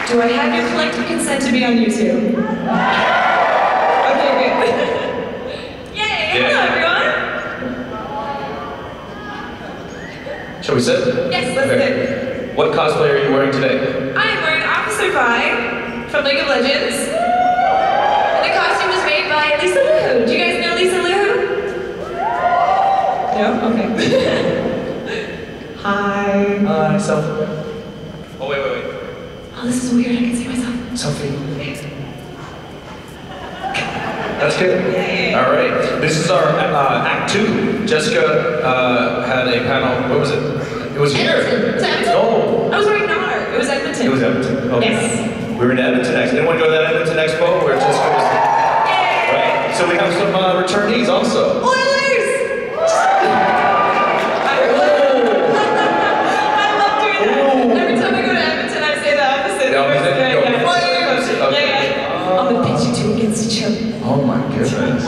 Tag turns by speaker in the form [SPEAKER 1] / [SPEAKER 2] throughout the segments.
[SPEAKER 1] Do I have your collective consent to be on YouTube? Okay, good. Yay! Hello, everyone!
[SPEAKER 2] Shall we sit?
[SPEAKER 1] Yes, let's sit.
[SPEAKER 2] What cosplay are you wearing today?
[SPEAKER 1] I am wearing Officer Vi from League of Legends. And the costume was made by Lisa Luhu. Do you guys know Lisa Luhu? No? Okay. Hi.
[SPEAKER 2] Hi, selfie. Oh, wait.
[SPEAKER 1] Oh, this is weird. I can see myself.
[SPEAKER 2] Selfie. That's good.
[SPEAKER 1] Yay.
[SPEAKER 2] All right. This is our Act 2. Jessica had a panel. What was it? It was here.
[SPEAKER 1] Edmonton. Was it Edmonton?
[SPEAKER 2] No.
[SPEAKER 1] I was wearing Nar. It was Edmonton.
[SPEAKER 2] It was Edmonton. Okay.
[SPEAKER 1] Yes.
[SPEAKER 2] We were in Edmonton Expo. Anyone go to that Edmonton Expo where Jessica was there?
[SPEAKER 1] Yay.
[SPEAKER 2] Right. So we have some returnees also.
[SPEAKER 1] Oilers! Every time I go to Edmonton, I say the opposite.
[SPEAKER 2] The opposite?
[SPEAKER 1] Yeah.
[SPEAKER 2] Okay.
[SPEAKER 1] Yeah. I'm gonna pitch you two against each other.
[SPEAKER 2] Oh my goodness.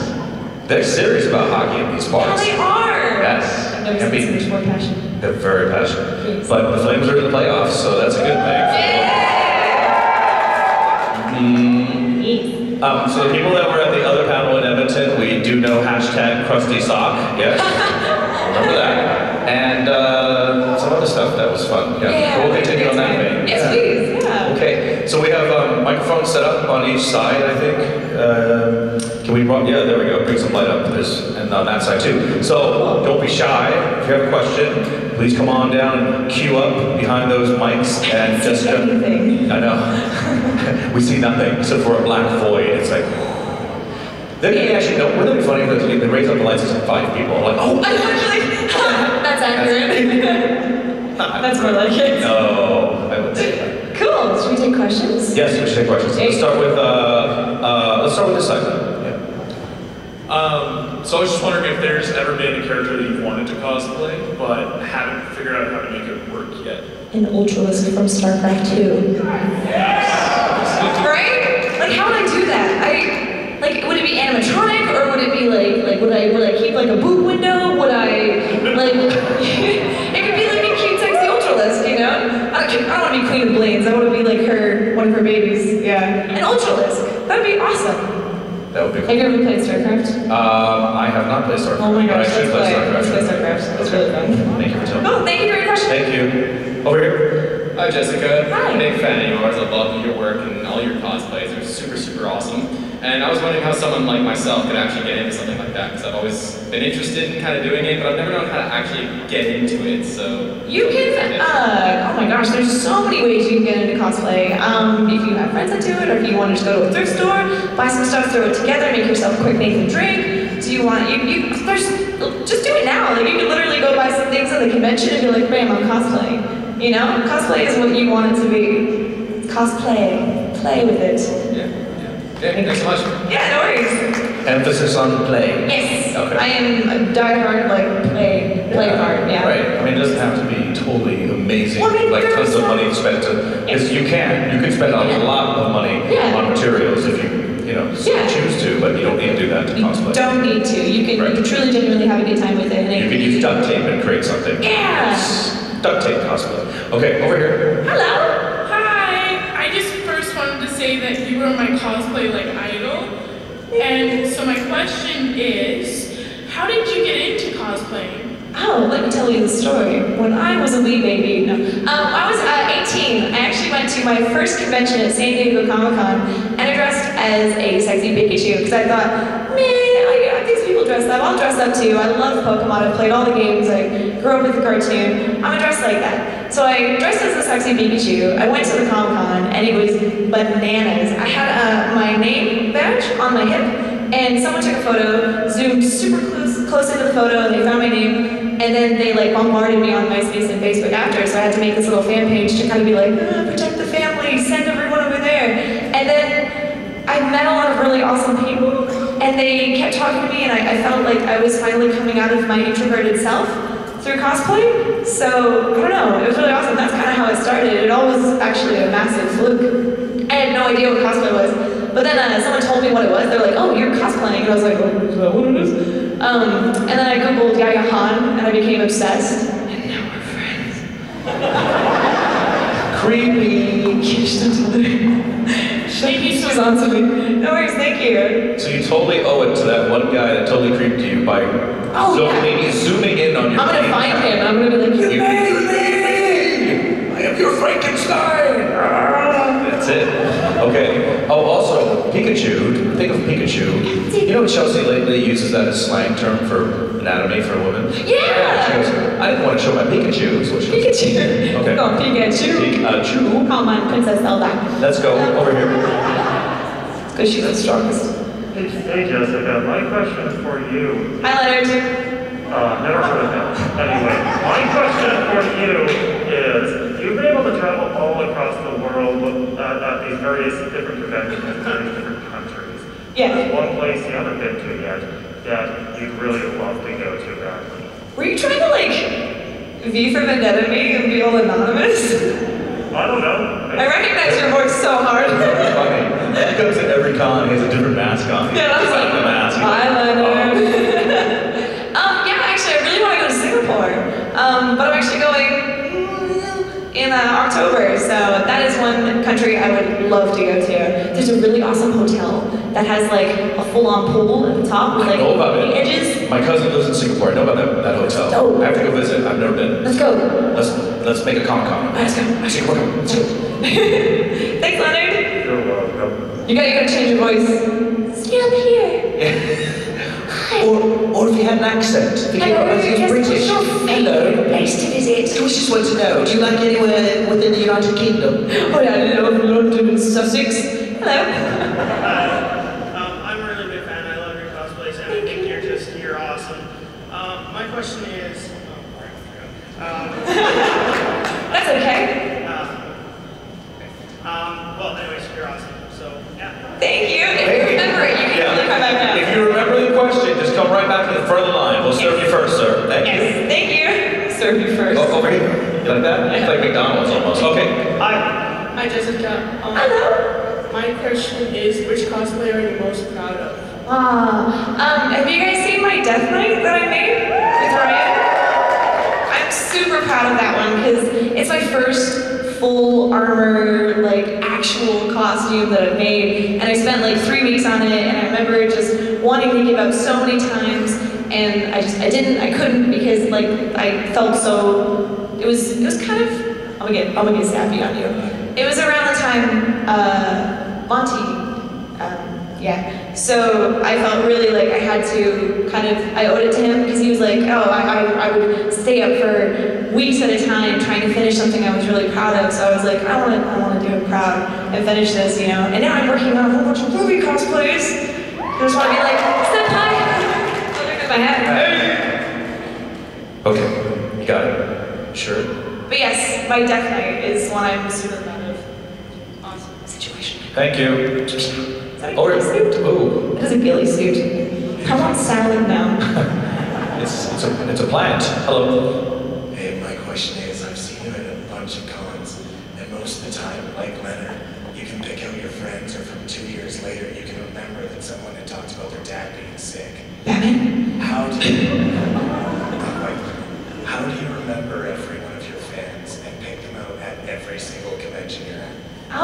[SPEAKER 2] They're serious about hockey in these parts.
[SPEAKER 1] Yeah, they are.
[SPEAKER 2] Yes.
[SPEAKER 1] I've never seen so much more passion.
[SPEAKER 2] They're very passionate.
[SPEAKER 1] Yes.
[SPEAKER 2] But the Flames are in the playoffs, so that's a good thing. So the people that were at the other panel in Edmonton, we do know hashtag Krusty Sock. Yes. Remember that. And some other stuff that was fun. Yeah. So we'll continue on that vein.
[SPEAKER 1] Yes, please. Yeah.
[SPEAKER 2] Okay. So we have microphones set up on each side, I think. Can we run? Yeah, there we go. Bring some light up to this, and on that side too. So don't be shy. If you have a question, please come on down and queue up behind those mics. And just
[SPEAKER 1] I
[SPEAKER 2] know. We see nothing except for a black void. It's like. Then actually, no. Wouldn't it be funny if they raise up the lights and 5 people? Like, oh.
[SPEAKER 1] That's accurate. That's more like it.
[SPEAKER 2] No, I wouldn't say that.
[SPEAKER 1] Cool. Should we take questions?
[SPEAKER 2] Yes, we should take questions. Let's start with this side.
[SPEAKER 3] So I was just wondering if there's ever been a character that you've wanted to cosplay, but haven't figured out how to make it work yet.
[SPEAKER 1] An Ultralisk from StarCraft 2. Right? Like, how would I do that? Would it be animatronic, or would it be would I keep like a boot window? Would I, it could be like a cute, sexy Ultralisk, you know? I don't want to be Queen of Blades. I want to be like one of her babies. Yeah. An Ultralisk. That would be awesome.
[SPEAKER 2] That would be cool.
[SPEAKER 1] Have you ever played StarCraft?
[SPEAKER 2] I have not played StarCraft.
[SPEAKER 1] Oh my gosh,
[SPEAKER 2] I should play StarCraft.
[SPEAKER 1] Let's play StarCraft. It's really fun.
[SPEAKER 2] Thank you for telling me.
[SPEAKER 1] Oh, thank you for your question.
[SPEAKER 2] Thank you. Over here.
[SPEAKER 4] Hi Jessica.
[SPEAKER 1] Hi.
[SPEAKER 4] I'm a big fan of yours. I love your work and all your cosplays. They're super, super awesome. And I was wondering how someone like myself could actually get into something like that, because I've always been interested in kind of doing it, but I've never known how to actually get into it, so...
[SPEAKER 1] You can, oh my gosh, there's so many ways you can get into cosplay. If you have friends that do it, or if you want to just go to a thrift store, buy some stuff, throw it together, make yourself a quick Nathan drink. Do you want, just do it now. Like, you can literally go buy some things at the convention and be like, bam, I'm cosplaying. You know? Cosplay is what you want it to be. It's cosplay. Play with it.
[SPEAKER 4] Yeah. Thanks so much.
[SPEAKER 1] Yeah, no worries.
[SPEAKER 2] Emphasis on play.
[SPEAKER 1] Yes.
[SPEAKER 2] Okay.
[SPEAKER 1] I am a diehard, play hard, yeah.
[SPEAKER 2] Right. I mean, it doesn't have to be totally amazing,
[SPEAKER 1] Well, I mean,
[SPEAKER 2] tons of money spent to, because you can spend a lot of money on materials if you choose to, but you don't need to do that to cosplay.
[SPEAKER 1] You don't need to. You can truly, genuinely have a good time with it. And
[SPEAKER 2] you can use duct tape and create something.
[SPEAKER 1] Yeah.
[SPEAKER 2] Yes. Duct tape cosplay. Okay, over here.
[SPEAKER 1] Hello.
[SPEAKER 5] I just first wanted to say that you were my cosplay idol. And so my question is, how did you get into cosplaying?
[SPEAKER 1] Oh, let me tell you the story. When I was a wee baby, I was 18. I actually went to my first convention at San Diego Comic-Con, and I dressed as a sexy Pikachu, because I thought, these people dress up, I'll dress up too. I love Pokemon, I've played all the games, I grew up with the cartoon. I'm gonna dress like that. So I dressed as a sexy Pikachu. I went to the Comic-Con, and it was bananas. I had my name badge on my hip, and someone took a photo, zoomed super close into the photo, they found my name, and then they bombarded me on MySpace and Facebook after, so I had to make this little fan page to kind of be like, protect the family, send everyone over there. And then I met a lot of really awesome people, and they kept talking to me, and I felt like I was finally coming out of my introverted self through cosplay. So, I don't know, it was really awesome. That's kind of how it started. It all was actually a massive fluke. I had no idea what cosplay was. But then someone told me what it was. They're like, oh, you're cosplaying. And I was like, oh, is that what it is? And then I Googled Yaya Han, and I became obsessed. And now we're friends.
[SPEAKER 2] Creepy.
[SPEAKER 5] Thank you so
[SPEAKER 1] She's
[SPEAKER 5] much.
[SPEAKER 1] on to me. No worries, thank you.
[SPEAKER 2] So you totally owe it to that one guy that totally creeped you by zooming in on your
[SPEAKER 1] I'm gonna
[SPEAKER 2] feet.
[SPEAKER 1] find him. I'm gonna be like, you made me!
[SPEAKER 2] I am your Frankenstein! That's it. Okay. Oh, also, Pikachu. Think of Pikachu. You know Chelsea lately uses that as slang term for anatomy for a woman?
[SPEAKER 1] Yeah!
[SPEAKER 2] She goes, I didn't want to show my Pikachu. Is what she goes.
[SPEAKER 1] Pikachu.
[SPEAKER 2] Okay.
[SPEAKER 1] Go, Pikachu.
[SPEAKER 2] Pikachu.
[SPEAKER 1] Call mine Princess Zelda.
[SPEAKER 2] Let's go over here.
[SPEAKER 1] Because she's the strongest.
[SPEAKER 6] Hey Jessica, my question is for you.
[SPEAKER 1] Hi, Leonard.
[SPEAKER 6] Never heard of him. Anyway, my question for you is, you've been able to travel all across the world at these various different conventions in various different countries.
[SPEAKER 1] Yeah.
[SPEAKER 6] There's one place you haven't been to yet that you'd really love to go to badly.
[SPEAKER 1] Were you trying to, like, V for Vendetta me and be all anonymous?
[SPEAKER 6] I don't know.
[SPEAKER 1] I recognize your voice so hard.
[SPEAKER 2] Funny. He comes to every con, he has a different mask on.
[SPEAKER 1] Yeah, I was like,
[SPEAKER 2] the mask.
[SPEAKER 1] hi, Leonard. Yeah, actually, I really want to go to Singapore. But I'm actually going in October, so that is one country I would love to go to. There's a really awesome hotel that has like a full-on pool at the top with
[SPEAKER 2] I
[SPEAKER 1] like
[SPEAKER 2] know about
[SPEAKER 1] the
[SPEAKER 2] it.
[SPEAKER 1] edges.
[SPEAKER 2] My cousin lives in Singapore. I know about that hotel.
[SPEAKER 1] Oh.
[SPEAKER 2] I have to go visit. I've never been.
[SPEAKER 1] Let's go.
[SPEAKER 2] Let's make a Comic-Con.
[SPEAKER 1] Let's go.
[SPEAKER 2] Actually, we're going. Let's go.
[SPEAKER 1] Thanks, Leonard.
[SPEAKER 6] You're welcome.
[SPEAKER 1] You gotta change your voice. Stay up here. Hi.
[SPEAKER 7] Or if you had an accent, if you came
[SPEAKER 1] Hello,
[SPEAKER 7] across as
[SPEAKER 1] yes,
[SPEAKER 7] British.
[SPEAKER 1] what's your
[SPEAKER 7] Hello.
[SPEAKER 1] place to visit?
[SPEAKER 7] We just want to know, do you like anywhere within the United Kingdom?
[SPEAKER 1] Oh yeah, I love London and Sussex. Hello.
[SPEAKER 8] I'm a really big fan. I love your cosplays, and I think you're awesome. My question is,
[SPEAKER 1] That's okay.
[SPEAKER 8] well, anyways, you're awesome. So yeah.
[SPEAKER 1] Thank you. If you remember it, you can really come back now.
[SPEAKER 2] If you remember the question, just come right back to the front of the line. We'll serve you first, sir. Thank you.
[SPEAKER 1] Yes, thank you. Serve you first.
[SPEAKER 2] Oh, over here. You like that? It's like McDonald's almost. Okay.
[SPEAKER 8] Hi, Jessica.
[SPEAKER 1] Hello.
[SPEAKER 8] My question is, which cosplay are you most proud of?
[SPEAKER 1] Have you guys seen my Death Knight that I made with Ryan? I'm super proud of that one because it's my first full armor, like actual costume that I've made, and I spent like 3 weeks on it, and I remember just wanting to give up so many times, and I couldn't because like I felt so, it was kind of, I'm gonna get sappy on you. It was around the time, Monty, yeah, so I felt really like I had to I owed it to him because he was like, oh, I would stay up for weeks at a time trying to finish something I was really proud of, so I was like, I want to do it proud and finish this, you know, and now I'm working on a whole bunch of movie cosplays. I just want to be like, senpai! Look at my hat.
[SPEAKER 2] Okay. You got it. Sure.
[SPEAKER 1] But yes, my Death Knight is one I'm super proud of. Awesome situation.
[SPEAKER 2] Thank you.
[SPEAKER 1] Is that a
[SPEAKER 2] Or,
[SPEAKER 1] ghillie suit?
[SPEAKER 2] ooh.
[SPEAKER 1] It is a ghillie suit. I want salad now.
[SPEAKER 2] It's a plant. Hello.
[SPEAKER 9] Hey, my question is, I've seen you at a bunch of cons, and most of the time, like Leonard, you can pick out your friends, or from 2 years later, you can remember that someone had talked about their dad being sick.
[SPEAKER 1] Batman?
[SPEAKER 9] How do you, how do you remember every one of your fans and pick them out at every single convention you're at?
[SPEAKER 1] I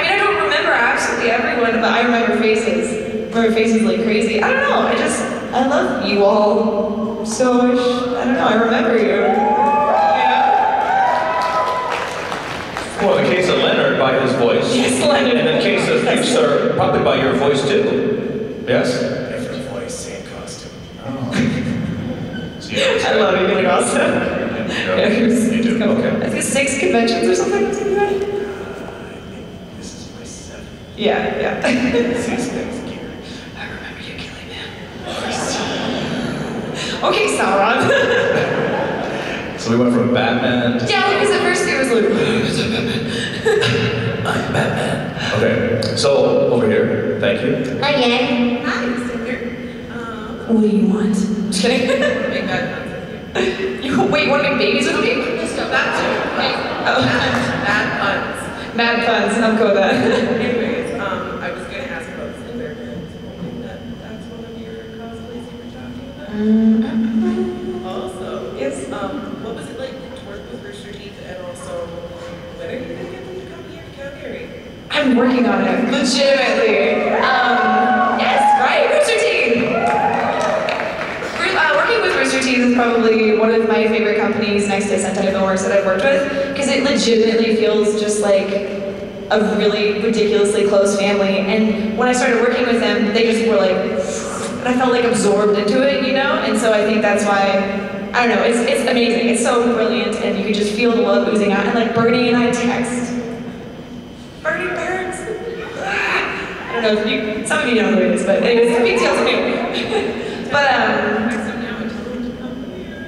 [SPEAKER 1] mean, I don't remember absolutely everyone, but I remember faces. I remember faces like crazy. I don't know, I love you all so much. I don't know, I remember you. Yeah.
[SPEAKER 2] Well, in the case of Leonard, by his voice.
[SPEAKER 1] Yes, Leonard.
[SPEAKER 2] And in the case of you, sir, probably by your voice too. Yes?
[SPEAKER 9] Different voice, same costume.
[SPEAKER 2] So you know,
[SPEAKER 1] I love you, you're awesome. Yeah,
[SPEAKER 2] You do. Okay.
[SPEAKER 1] I think 6 conventions or something.
[SPEAKER 9] I think this is my 7th.
[SPEAKER 1] Yeah.
[SPEAKER 9] 6 things gear.
[SPEAKER 1] I remember you killing him. Okay, Sauron.
[SPEAKER 2] So we went from Batman to...
[SPEAKER 1] Yeah, because at first it was like, who's a Batman?
[SPEAKER 2] I'm Batman. Okay, so over here. Thank you.
[SPEAKER 1] Hi, Yang.
[SPEAKER 5] Hi, Cinder.
[SPEAKER 1] What do you want? Just kidding.
[SPEAKER 5] Make bad puns with you.
[SPEAKER 1] Wait, you want to make babies with me?
[SPEAKER 5] Let's go. That too. Wait.
[SPEAKER 1] Oh.
[SPEAKER 5] Bad puns.
[SPEAKER 1] Mad puns, I'm cool with that.
[SPEAKER 5] Anyways, I was gonna ask about Cinder. That's one of your cosplays you were talking about. Also,
[SPEAKER 1] Yes.
[SPEAKER 5] what was it like to work with Rooster Teeth, and also when are you gonna
[SPEAKER 1] I'm working on it, legitimately. Yes, right, Rooster Teeth. Working with Rooster Teeth is probably one of my favorite companies next to Sentai Filmworks that I've worked with, because it legitimately feels just like a really ridiculously close family. And when I started working with them, they just were like, and I felt like absorbed into it, you know? And so I think that's why, I don't know, it's amazing. It's so brilliant, and you can just feel the love oozing out. And like Bernie and I text. Bernie Burns. I don't know if you, some of you know who it is, but anyways, it's a big deal to me. But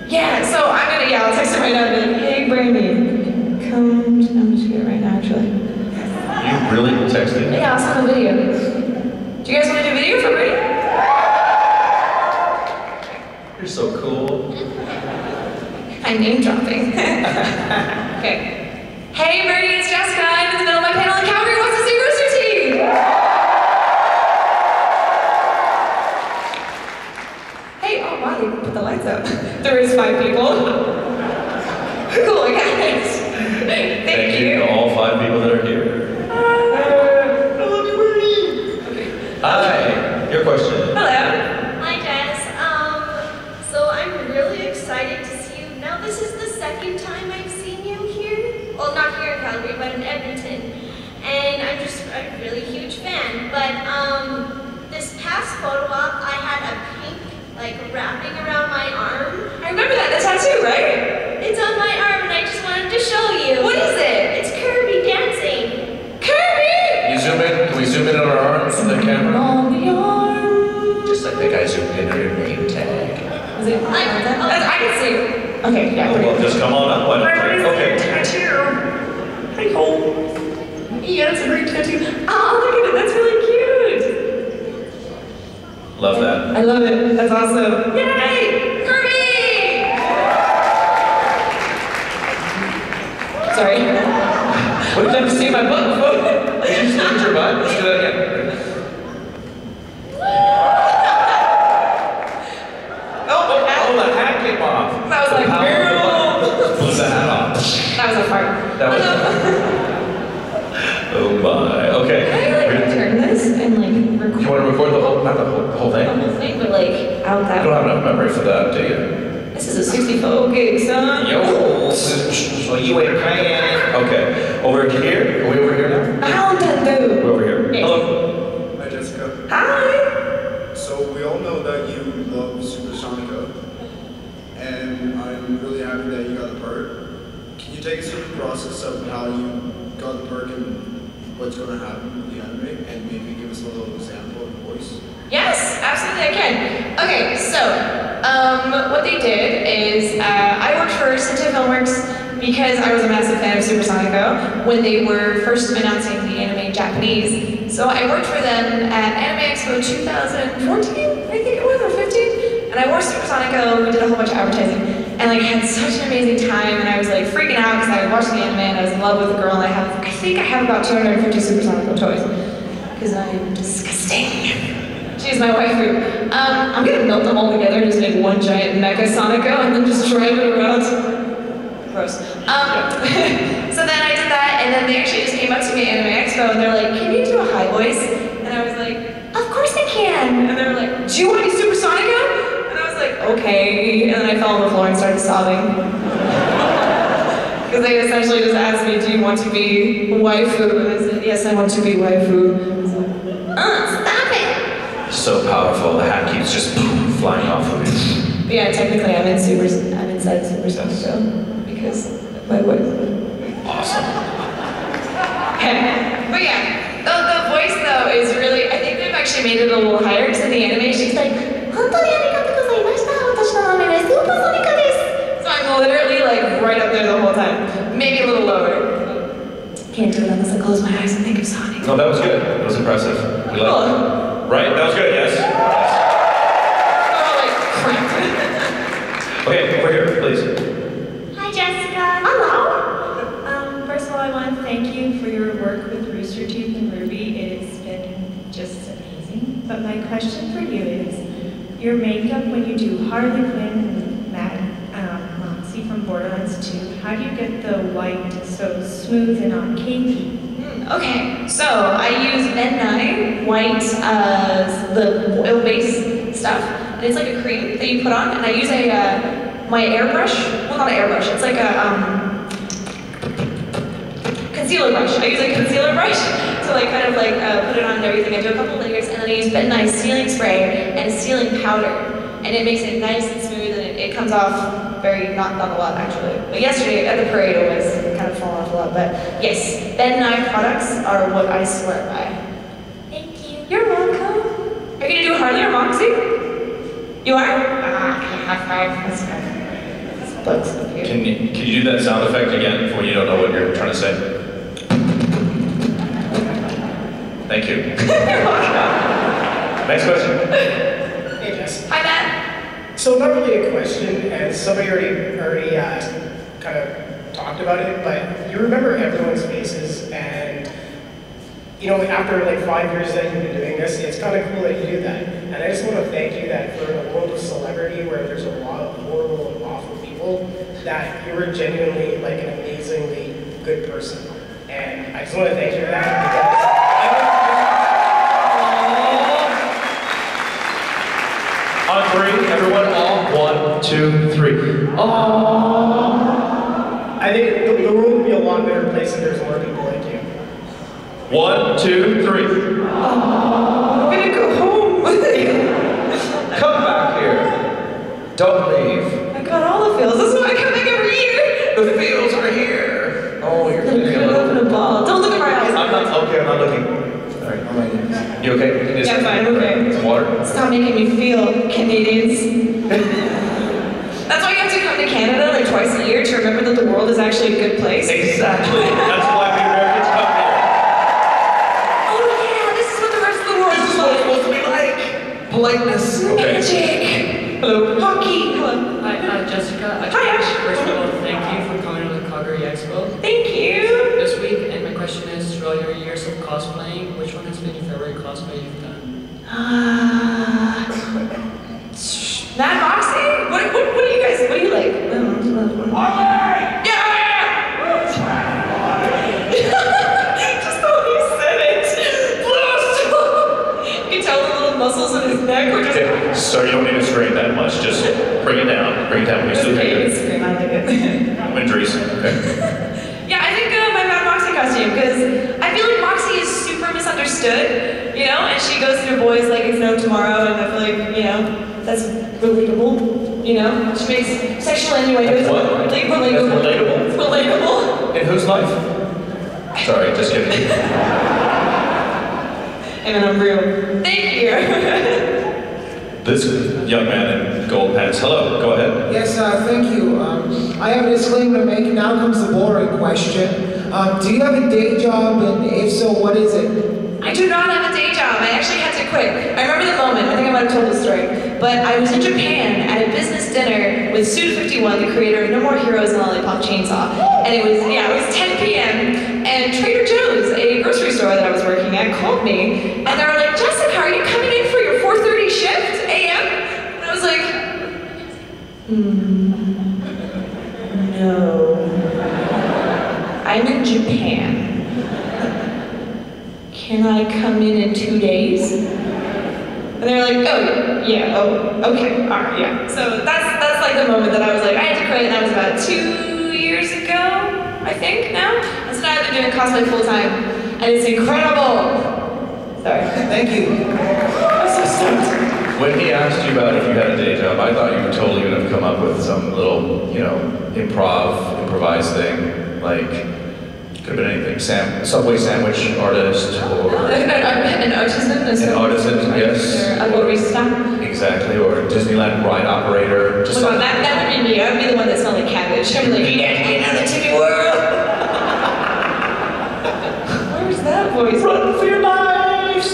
[SPEAKER 1] yeah, so I'll text him right now and be like, hey Brandy, come, I'm just doing it right now actually.
[SPEAKER 2] You really texted?
[SPEAKER 1] Yeah, I'll send a video. Do you guys want to do a video for Brandy?
[SPEAKER 2] You're so cool.
[SPEAKER 1] I'm name dropping. Okay. Hey Brandy, it's Jessica. I'm in the middle of my panel in Calgary. Wants to see Rooster Teeth. Hey, oh wow, they put the lights up. There is 5 people. Cool, guys. Thank you.
[SPEAKER 2] To all 5 people that are here.
[SPEAKER 1] I love you, Bernie. Okay.
[SPEAKER 2] Hi, your question.
[SPEAKER 1] Hello.
[SPEAKER 10] Hi, Jess. So I'm really excited to see you. Now, this is the second time I've seen you here. Well, not here in Calgary, but in Edmonton. And I'm just a really huge fan. But this past photo op, I had a pink, like, wrapping around my arm.
[SPEAKER 1] I remember that, the tattoo, right?
[SPEAKER 10] It's on my arm, and I just wanted to show you.
[SPEAKER 1] What is it?
[SPEAKER 10] It's Kirby dancing.
[SPEAKER 1] Kirby!
[SPEAKER 2] Can you zoom in? Can we zoom in on our arms from the camera?
[SPEAKER 1] On the arm.
[SPEAKER 2] Just like the guy zoomed in on your name tag.
[SPEAKER 1] Is it? I can see. Okay, yeah.
[SPEAKER 2] Oh, well, just come on up. Why don't you? Okay.
[SPEAKER 1] Tattoo. Pretty cool. Yeah, that's a great tattoo. Oh, look at it. That's really cute.
[SPEAKER 2] Love that.
[SPEAKER 1] I love it. That's awesome. Yay! Kirby! Sorry. What did I see my butt before?
[SPEAKER 2] Did you just look at your butt? Let's do that again. Oh, the hat came off.
[SPEAKER 1] That was like,
[SPEAKER 2] blew the hat off.
[SPEAKER 1] that was a fart.
[SPEAKER 2] That was. Oh my. Okay.
[SPEAKER 1] Can I like turn this and like record?
[SPEAKER 2] You want to record the whole, not the whole
[SPEAKER 1] The
[SPEAKER 2] thing?
[SPEAKER 1] whole thing, but like out
[SPEAKER 2] I
[SPEAKER 1] that
[SPEAKER 2] don't
[SPEAKER 1] way.
[SPEAKER 2] have enough memory for that, do you?
[SPEAKER 1] This is a 64 gig, son.
[SPEAKER 2] Yo, so you ain't playing. Okay, over here. Are we over here now?
[SPEAKER 1] How did do?
[SPEAKER 2] We're over here.
[SPEAKER 1] Yes.
[SPEAKER 2] Hello.
[SPEAKER 11] Hi, Jessica.
[SPEAKER 1] Hi.
[SPEAKER 11] So we all know that you love Supersonica, and I'm really happy that you got the part. Can you take us through the process of how you got the part and what's going to happen with the anime, and maybe give us a little example of voice?
[SPEAKER 1] Yes, absolutely I can. Okay, so what they did is I worked for Sentai Filmworks because I was a massive fan of Supersonico when they were first announcing the anime in Japanese. So I worked for them at Anime Expo 2014, I think it was, or 15. And I wore Supersonico, we did a whole bunch of advertising, and like had such an amazing time, and I was like freaking out because I was watching the anime and I was in love with the girl, and I think I have about 250 Supersonico toys. Because I'm disgusting. She's my waifu. I'm gonna melt them all together, just make one giant Mecha Sonico, and then just drive it around. Gross. So then I did that, and then they actually just came up to me at Anime Expo, and they're like, "Can you do a high voice?" And I was like, "Of course I can." And they were like, "Do you want to be Supersonico?" And I was like, "Okay." And then I fell on the floor and started sobbing. Because they essentially just asked me, "Do you want to be waifu?" And I said, "Yes, I want to be waifu." I was like, stop it!
[SPEAKER 2] So powerful. The hat keeps just flying off of me.
[SPEAKER 1] But yeah, technically I'm inside Supersonico because my wife.
[SPEAKER 2] Awesome.
[SPEAKER 1] But yeah, the voice though is really, I think they've actually made it a little higher because in the anime she's like, so I'm literally like right up there the whole time. Maybe a little lower. Can't do it unless I close my eyes and think of Sonic.
[SPEAKER 2] No, that was good. That was impressive. We liked it. Right? That was good, yes?
[SPEAKER 1] Oh, like crap.
[SPEAKER 2] Okay, over here, please.
[SPEAKER 10] Hi, Jessica.
[SPEAKER 1] Hello.
[SPEAKER 12] First of all, I want to thank you for your work with Rooster Teeth and Ruby. It has been just amazing. But my question for you is, your makeup when you do Harley Quinn and Moxie from Borderlands 2, how do you get the white so smooth and on cakey?
[SPEAKER 1] Okay, so I use Ben Nye white, the oil-based stuff, and it's like a cream that you put on, and I use my airbrush, well not an airbrush, it's like a concealer brush. I use a concealer brush to like kind of like put it on and everything. I do a couple layers, and then I use Ben Nye sealing spray and sealing powder, and it makes it nice and smooth, and it comes off very, not a lot actually. But yesterday at the parade it was kind of falling off a lot, but yes, Ben Nye products are what I swear by.
[SPEAKER 10] Thank you.
[SPEAKER 1] You're welcome. Are you gonna do Harley or Moxie? You are? High five. That's fine. Bugs up here.
[SPEAKER 2] Can you do that sound effect again when you don't know what you're trying to say? Thank you.
[SPEAKER 1] You're welcome.
[SPEAKER 2] Next question.
[SPEAKER 13] Hey, Jess.
[SPEAKER 1] Hi, Matt.
[SPEAKER 13] So not really a question, as somebody already kind of talked about it, but you remember everyone's faces, and you know, after like 5 years that you've been doing this, it's kind of cool that you do that. And I just want to thank you that for the world of celebrity, where there's a lot of horrible and awful people, that you were genuinely like an amazingly good person. And I just want to thank you for that, because
[SPEAKER 2] On three, everyone, all. 1, 2, 3. Oh.
[SPEAKER 13] I think the world would be a lot better place if there's more people like you.
[SPEAKER 2] 1, 2, 3.
[SPEAKER 1] Oh, I'm gonna go home.
[SPEAKER 2] Come back here. Don't leave.
[SPEAKER 1] I got all the feels. This is why I come back every year.
[SPEAKER 2] The feels are here. Oh, you're
[SPEAKER 1] Look at open a ball. Don't look at my eyes.
[SPEAKER 2] I'm not okay. I'm not looking. All right. You okay?
[SPEAKER 1] Yeah, I'm fine. I'm okay.
[SPEAKER 2] Some water.
[SPEAKER 1] Stop making me feel, Canadians. That's why you have to come to Canada like twice a year to remember that the world is actually a good place.
[SPEAKER 2] Exactly. That's why we Americans come here.
[SPEAKER 1] Oh yeah, this is what the rest of the world is like.
[SPEAKER 2] Supposed to be like politeness. Okay.
[SPEAKER 1] Magic.
[SPEAKER 2] Hello.
[SPEAKER 1] Hockey. Hello.
[SPEAKER 14] Hi, Jessica.
[SPEAKER 1] Hi, Ash.
[SPEAKER 14] First of all, thank you for coming to the Calgary Expo
[SPEAKER 1] Thank you.
[SPEAKER 14] this week. And my question is, throughout your years of cosplaying, which one has been your favorite cosplay you've done?
[SPEAKER 1] Mad Moxie? What do you guys, what do you like? Yeah! Just the way you said it. You can tell the little muscles in his neck were just...
[SPEAKER 2] So you don't need to scream that much. Just bring it down. Bring it down when you still
[SPEAKER 1] Okay,
[SPEAKER 2] can.
[SPEAKER 1] scream, I like it.
[SPEAKER 2] Injuries. Okay.
[SPEAKER 1] Yeah, I think my Mad Moxie costume, because I feel like Moxie is super misunderstood, you know? And she goes through boys like it's no tomorrow, and I feel like, you know, that's relatable, you know? She makes sexual innuendos.
[SPEAKER 2] What?
[SPEAKER 1] Relatable.
[SPEAKER 2] That's relatable?
[SPEAKER 1] It's relatable.
[SPEAKER 2] In whose life? Sorry, just kidding.
[SPEAKER 1] And then I'm real. Thank you.
[SPEAKER 2] This young man in gold pants. Hello, go ahead.
[SPEAKER 7] Yes, thank you. I have a disclaimer to make. Now comes the boring question. Do you have a day job, and if so, what is it?
[SPEAKER 1] I do not have a day job. I actually had to quit. I remember the moment. I think I might have told the story. But I was in Japan at a business dinner with Suda51, the creator of No More Heroes and Lollipop Chainsaw. And it was 10 p.m. And Trader Joe's, a grocery store that I was working at, called me. And they were like, Jessica, are you coming in for your 4:30 shift a.m.? And I was like, no. I'm in Japan. Can I come in 2 days? And they were like, oh, yeah, oh, okay, all right, yeah. So that's like the moment that I was like, I had to quit, and that was about 2 years ago, I think, now. And so now I've been doing cosplay full time, and it's incredible. Sorry.
[SPEAKER 7] Thank you.
[SPEAKER 1] I'm so stoked.
[SPEAKER 2] When he asked you about if you had a day job, I thought you were totally going to come up with some little, you know, improvised thing, like, could have been anything. Subway sandwich artist, or...
[SPEAKER 1] An artisan?
[SPEAKER 2] An artisan, yes.
[SPEAKER 1] Or a barista?
[SPEAKER 2] Exactly, or a Disneyland ride operator. Just
[SPEAKER 1] Oh my God, that would be me. I would be the one that smelled like cabbage. I'd be like, you gotta get out of the Timmy world! Where's that voice? Run for your lives!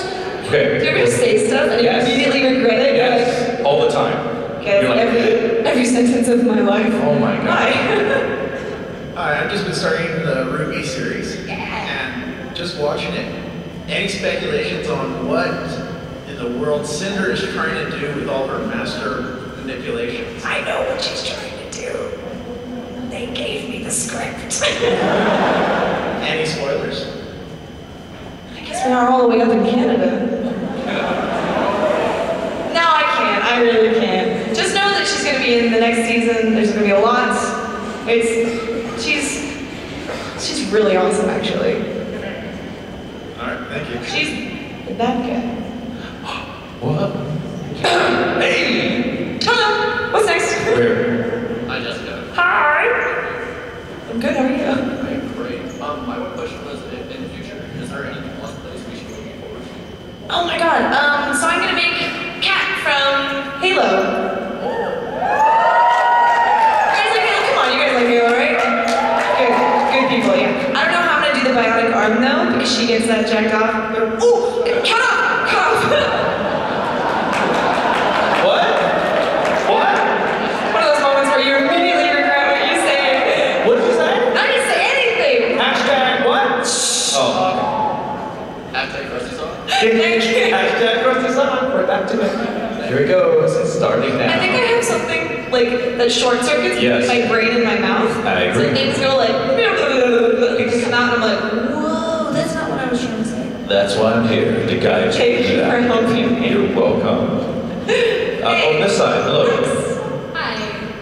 [SPEAKER 2] Okay.
[SPEAKER 1] Do you ever just say stuff and you immediately regret it?
[SPEAKER 2] Yes, all the time.
[SPEAKER 1] Okay,
[SPEAKER 2] You're like,
[SPEAKER 1] every sentence of my life.
[SPEAKER 2] Oh my God.
[SPEAKER 1] Hi.
[SPEAKER 15] I've just been starting the Ruby series, and just watching it. Any speculations on what in the world Cinder is trying to do with all her master manipulations?
[SPEAKER 1] I know what she's trying to do. They gave me the script.
[SPEAKER 15] Any spoilers?
[SPEAKER 1] They are all the way up in Canada. No, I can't. I really can't. Just know that she's going to be in the next season. There's going to be a lot. She's really awesome, actually.
[SPEAKER 15] All right, thank you.
[SPEAKER 1] She's the bad guy.
[SPEAKER 2] What? Hey!
[SPEAKER 1] Hello. What's next?
[SPEAKER 2] Where?
[SPEAKER 4] Hi, Jessica.
[SPEAKER 1] Hi. I'm good. How are you?
[SPEAKER 4] I'm great. My one question was, in the future, is there any cosplays we should be looking forward to?
[SPEAKER 1] Oh my god. So I'm gonna make Cat from Halo. You guys like Halo? Come on, you guys like Halo, right? Good people, yeah. I don't know how I'm gonna do the bionic arm though, because she gets that jacked off. Ooh! Cut off! Cut off!
[SPEAKER 2] What? What?
[SPEAKER 1] One of those moments where you immediately regret what you say.
[SPEAKER 2] What did you say?
[SPEAKER 1] I didn't say anything!
[SPEAKER 2] Hashtag what? Oh.
[SPEAKER 4] Hashtag Rusty Song?
[SPEAKER 1] Thank you.
[SPEAKER 2] Hashtag Rusty Song. We're back to it. Here it goes. It's starting now.
[SPEAKER 1] I think I have something like that short circuits
[SPEAKER 2] Yes.
[SPEAKER 1] my brain and my mouth.
[SPEAKER 2] I agree.
[SPEAKER 1] So things go like come out and I'm like, whoa, that's not what I was trying to say.
[SPEAKER 2] That's why I'm here to guide you.
[SPEAKER 1] Thank you for helping me.
[SPEAKER 2] You're welcome. On this side, hello.
[SPEAKER 16] Hi.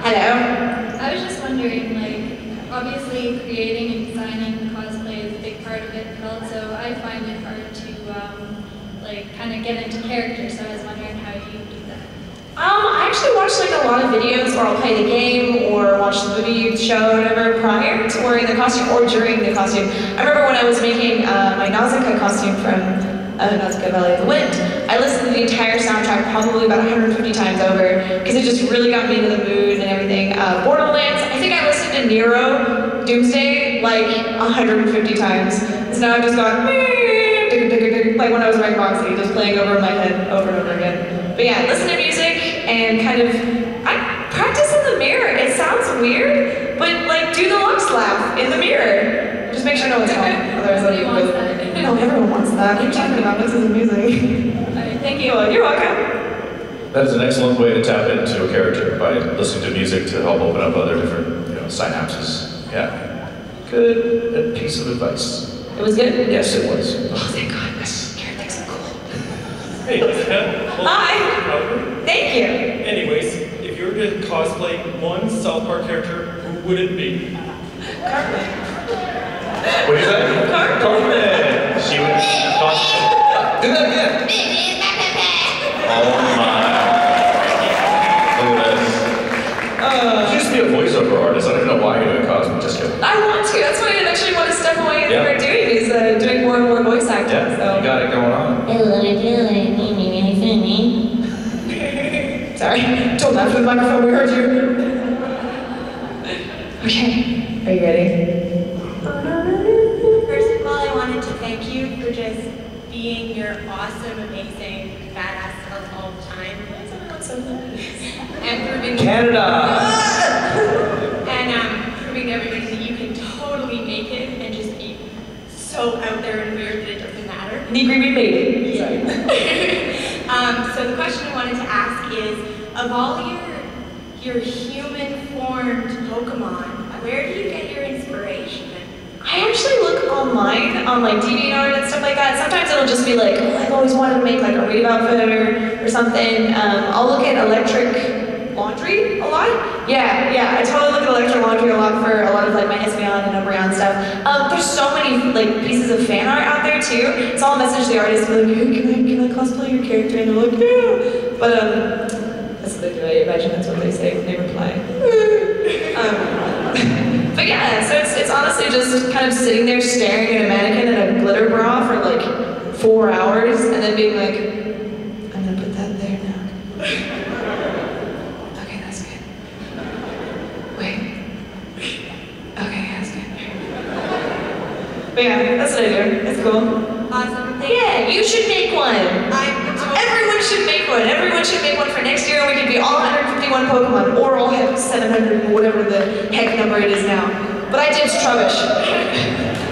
[SPEAKER 1] Hello.
[SPEAKER 16] I was just wondering, like, obviously creating and designing cosplay is a big part of it, but also I find it hard to, like, kind of get into character, so I was wondering how you do that.
[SPEAKER 1] I actually watch like a lot of videos, or I'll play the game, or watch the movie, show, whatever, prior to wearing the costume, or during the costume. I remember when I was making my Nausicaa costume from Nausicaa Valley of the Wind, I listened to the entire soundtrack probably about 150 times over, because it just really got me into the mood and everything. Borderlands, I think I listened to Nero Doomsday like 150 times. So now I've just gone, like when I was writing Boxy, just playing over in my head over and over again. But yeah, listen to music and kind of, I practice in the mirror. It sounds weird, but like do the Lux laugh in the mirror. Just make sure no one's home. Otherwise,
[SPEAKER 16] Everybody wants that.
[SPEAKER 1] no, everyone wants that. What are you talking about? This is amazing.
[SPEAKER 16] Alright, thank you.
[SPEAKER 1] You're welcome.
[SPEAKER 2] That is an excellent way to tap into a character by listening to music to help open up other different, synapses. Yeah. Good piece of advice.
[SPEAKER 1] It was good?
[SPEAKER 2] Yes, it was.
[SPEAKER 1] Oh, thank God. This character is so cool.
[SPEAKER 17] Hey, Jessica.
[SPEAKER 1] Hi. Thank you.
[SPEAKER 17] Anyways, if you were to cosplay one South Park character, who would it be?
[SPEAKER 1] Cartman.
[SPEAKER 2] What did you say? Cartman. She would cosplay. Do that again. Oh my. Look at this. You used to be a voiceover artist. I don't even know why you're doing cosplay. Just kidding.
[SPEAKER 1] I want to. That's what I actually want to step away and
[SPEAKER 2] Yeah.
[SPEAKER 1] start doing is doing more and more voice acting.
[SPEAKER 2] Yeah,
[SPEAKER 1] So.
[SPEAKER 2] you got it going on.
[SPEAKER 1] Sorry, don't laugh with the microphone. We heard you. Okay, are you ready?
[SPEAKER 18] First of all, I wanted to thank you for just being your awesome, amazing, badass self all the time. And proving
[SPEAKER 2] Canada!
[SPEAKER 18] and proving to everybody that you can totally make it and just be so out there and weird that it doesn't matter.
[SPEAKER 1] Nigri, we made it. Sorry.
[SPEAKER 18] So the question I wanted to ask is, of all your human-formed Pokemon, where do you get your inspiration?
[SPEAKER 1] I actually look online on like DeviantArt and stuff like that. Sometimes it'll just be like, oh, I've always wanted to make like a rave outfit or something. I'll look at electric laundry a lot. Yeah, I totally look at electric laundry a lot for a lot of like my Espeon and Umbreon stuff. There's so many like pieces of fan art out there too. So I'll message the artist and be like, hey, can I cosplay your character? And they're like, yeah. But that's what they do. I imagine that's what they say when they reply. But yeah, so it's honestly just kind of sitting there staring at a mannequin in a glitter bra for like 4 hours and then being like, I'm gonna put that there now. Okay, that's good. Wait. Okay, that's good. But yeah, that's what I do. It's cool.
[SPEAKER 18] Awesome.
[SPEAKER 1] Yeah, you should make one. Everyone should make one. Everyone should make one for next year. We could be all 151 Pokemon, or all 700, whatever the heck number it is now. But I did Trubbish.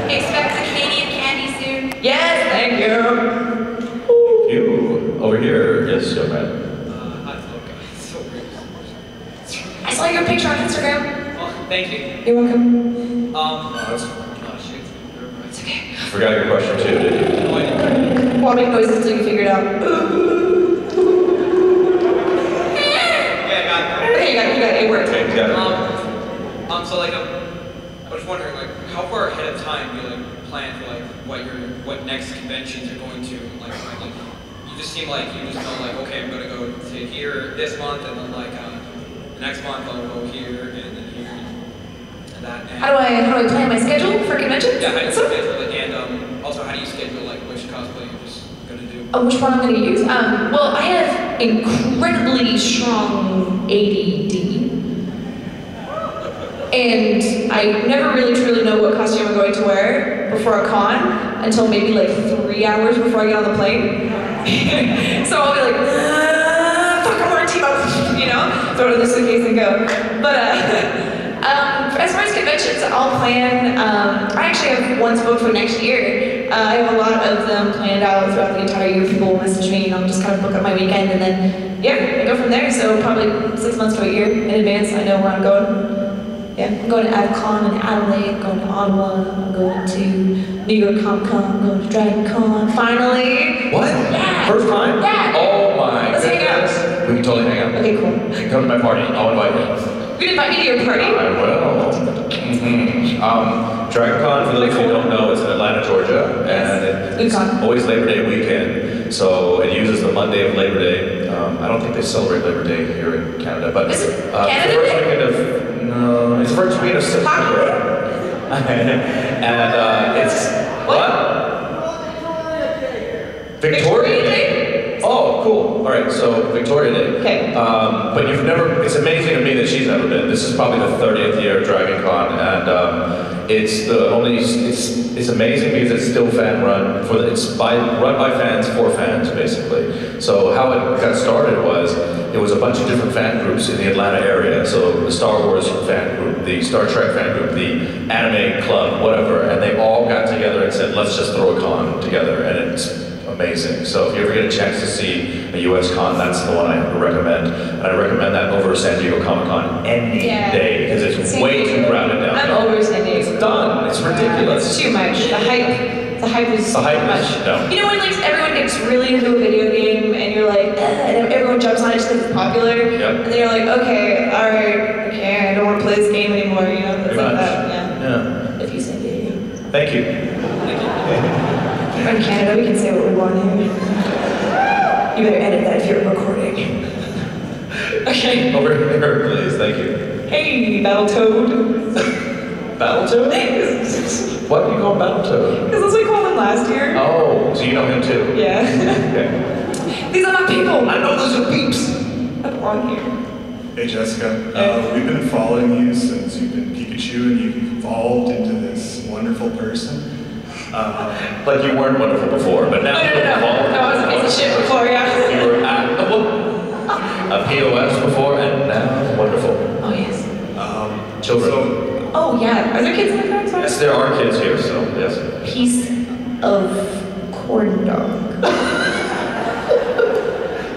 [SPEAKER 18] Expect the Canadian candy soon.
[SPEAKER 1] Yes, thank you.
[SPEAKER 2] You over here, yes, young man.
[SPEAKER 1] I saw your picture on Instagram.
[SPEAKER 14] Oh, thank you.
[SPEAKER 1] You're welcome.
[SPEAKER 14] Oh, shoot.
[SPEAKER 1] It's okay.
[SPEAKER 2] Forgot your question too, did you?
[SPEAKER 14] No, I didn't.
[SPEAKER 1] While making noises until you figure it out. Okay, you got it. It worked.
[SPEAKER 2] Okay, you got it.
[SPEAKER 19] So like, I was wondering, like, how far ahead of time do you like plan for like what next conventions are going to like you just seem like you just know like, okay, I'm gonna go to here this month, and then like the next month I'll go here and then here and that. And
[SPEAKER 1] How do I plan my schedule for conventions?
[SPEAKER 19] yeah, how do you schedule it, and also how do you schedule like which cosplay you're just gonna do?
[SPEAKER 1] Oh, which one I'm going to use? Well, I have incredibly strong ADD. And I never really truly know what costume I'm going to wear before a con until maybe like 3 hours before I get on the plane. So I'll be like, fuck, I'm wearing Tebow, you know? Throw it in the suitcase and go. But as far as conventions, I'll plan. I actually have one booked for next year. I have a lot of them planned out throughout the entire year. People will message me and I'll just kind of book up my weekend and then, yeah, I go from there. So probably 6 months to a year in advance, I know where I'm going. Yeah, I'm going to AvCon in Adelaide, I'm going to Ottawa, I'm going to New York Comic Con, I'm going to Dragon Con, finally!
[SPEAKER 2] What?
[SPEAKER 1] Yeah!
[SPEAKER 2] First time?
[SPEAKER 1] Yeah!
[SPEAKER 2] Oh my
[SPEAKER 1] Let's hang out.
[SPEAKER 2] goodness. We can totally hang out.
[SPEAKER 1] Okay, cool.
[SPEAKER 2] You can come to my party. I'll invite you.
[SPEAKER 1] You can invite me to your party?
[SPEAKER 2] I will. Dragon Con, for those of you who don't know, it's in Atlanta, Georgia, and it's always Labor Day weekend, so it uses the Monday of Labor Day. I don't think they celebrate Labor Day here in Canada, but
[SPEAKER 1] Is it
[SPEAKER 2] Canada
[SPEAKER 1] Day?
[SPEAKER 2] It's the first weekend of, no, it's the first weekend of September. And it's, what? Victoria Day? Oh, cool. All right, so Victoria Day.
[SPEAKER 1] Okay.
[SPEAKER 2] But you've never, it's amazing to me that she's never been. This is probably the 30th year of Dragon Con, and it's the only, it's amazing because it's still fan run, it's run by fans for fans, basically. So how it got started was, it was a bunch of different fan groups in the Atlanta area. So the Star Wars fan group, the Star Trek fan group, the anime club, whatever, and they all got together and said, let's just throw a con together, and it's amazing. So if you ever get a chance to see a US con, that's the one I recommend. And I recommend that over San Diego Comic Con any day, because it's way too crowded down there.
[SPEAKER 1] I'm over San Diego.
[SPEAKER 2] It's done. It's ridiculous.
[SPEAKER 1] It's too much. The hype is too much.
[SPEAKER 2] No.
[SPEAKER 1] You know when like everyone gets really into a video game and you're like, and everyone jumps on it just because it's popular, and then you're like, okay, all right, okay, I don't want to play this game anymore. You know, it's like that. Yeah. If you San Diego.
[SPEAKER 2] Thank you.
[SPEAKER 1] We're in Canada, we can say what we want here. You better edit that if you're recording. Okay.
[SPEAKER 2] Over here, please. Thank you.
[SPEAKER 1] Hey, Battletoad.
[SPEAKER 2] Battletoad? What do you call Battletoad?
[SPEAKER 1] Because that's what we called him last year.
[SPEAKER 2] Oh, so you know him too?
[SPEAKER 1] Yeah.
[SPEAKER 2] Okay.
[SPEAKER 1] These are not people.
[SPEAKER 2] I know those are peeps.
[SPEAKER 1] I belong here.
[SPEAKER 20] Hey Jessica, we've been following you since you've been Pikachu and you've evolved into this wonderful person.
[SPEAKER 2] Like you weren't wonderful before, but now you've evolved.
[SPEAKER 1] No, I was a piece of shit before, yeah.
[SPEAKER 2] You were a POS before, and now wonderful.
[SPEAKER 1] Oh, yes.
[SPEAKER 2] Children.
[SPEAKER 1] Oh, yeah. Are there kids in the car?
[SPEAKER 2] Yes, there are kids here, so yes.
[SPEAKER 1] Piece of corn dog.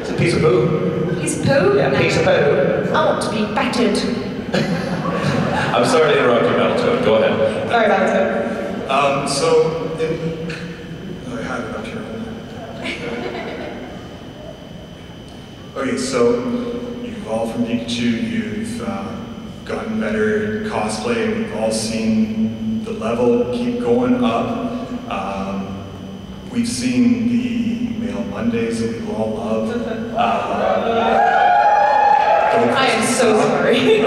[SPEAKER 2] It's a piece of poo.
[SPEAKER 1] Piece of poo?
[SPEAKER 2] Yeah, piece of poo.
[SPEAKER 1] I want to be battered.
[SPEAKER 2] I'm sorry to interrupt you, Battletoad. Go ahead.
[SPEAKER 1] Sorry, Battletoad.
[SPEAKER 20] I had it up here. Okay, so you've evolved from Pikachu, you've gotten better at cosplay, and we've all seen the level keep going up. We've seen the Male Mondays that we all love.
[SPEAKER 1] I am so sorry.